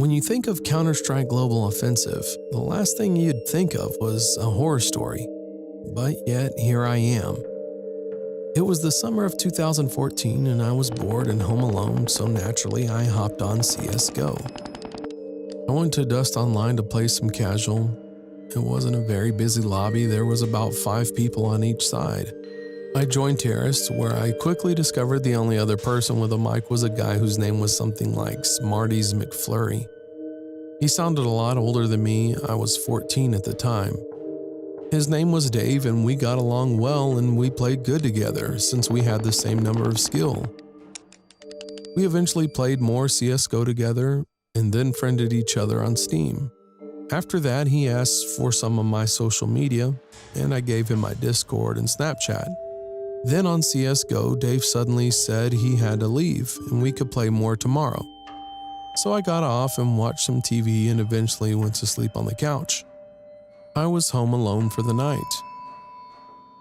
When you think of Counter-Strike Global Offensive, the last thing you'd think of was a horror story. But yet, here I am. It was the summer of 2014 and I was bored and home alone, so naturally I hopped on CSGO. I went to Dust Online to play some casual. It wasn't a very busy lobby, there was about 5 people on each side. I joined Terraced, where I quickly discovered the only other person with a mic was a guy whose name was something like Smarties McFlurry. He sounded a lot older than me, I was 14 at the time. His name was Dave and we got along well and we played good together since we had the same number of skill. We eventually played more CSGO together and then friended each other on Steam. After that, he asked for some of my social media and I gave him my Discord and Snapchat. Then on CSGO, Dave suddenly said he had to leave and we could play more tomorrow. So I got off and watched some TV and eventually went to sleep on the couch. I was home alone for the night.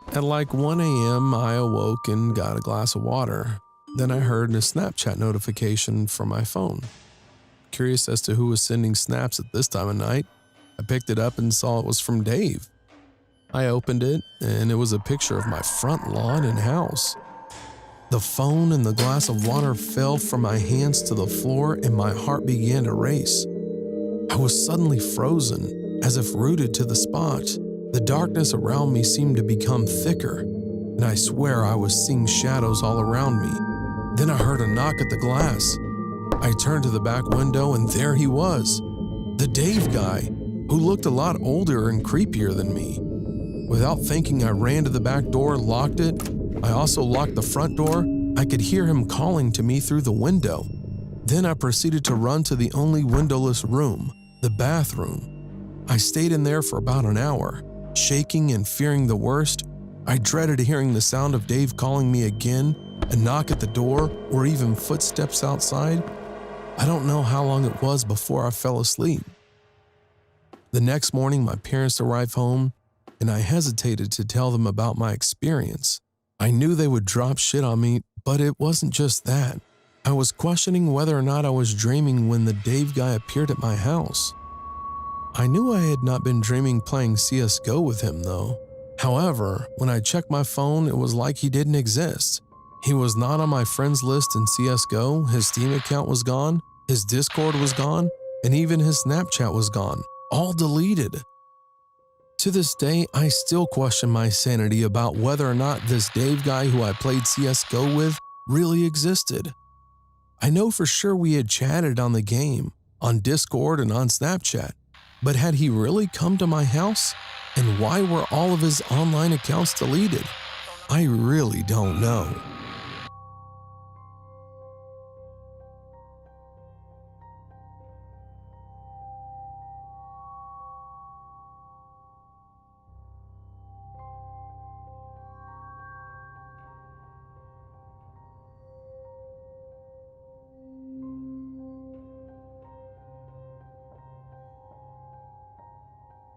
At like 1 a.m., I awoke and got a glass of water. Then I heard a Snapchat notification from my phone. Curious as to who was sending snaps at this time of night, I picked it up and saw it was from Dave. I opened it, and it was a picture of my front lawn and house. The phone and the glass of water fell from my hands to the floor and my heart began to race. I was suddenly frozen, as if rooted to the spot. The darkness around me seemed to become thicker, and I swear I was seeing shadows all around me. Then I heard a knock at the glass. I turned to the back window and there he was, the Dave guy, who looked a lot older and creepier than me. Without thinking, I ran to the back door, locked it. I also locked the front door. I could hear him calling to me through the window. Then I proceeded to run to the only windowless room, the bathroom. I stayed in there for about an hour, shaking and fearing the worst. I dreaded hearing the sound of Dave calling me again, a knock at the door, or even footsteps outside. I don't know how long it was before I fell asleep. The next morning, my parents arrived home, and I hesitated to tell them about my experience. I knew they would drop shit on me, but it wasn't just that. I was questioning whether or not I was dreaming when the Dave guy appeared at my house. I knew I had not been dreaming playing CSGO with him though. However, when I checked my phone, it was like he didn't exist. He was not on my friends list in CSGO, his Steam account was gone, his Discord was gone, and even his Snapchat was gone, all deleted. To this day, I still question my sanity about whether or not this Dave guy who I played CSGO with really existed. I know for sure we had chatted on the game, on Discord and on Snapchat, but had he really come to my house? And why were all of his online accounts deleted? I really don't know.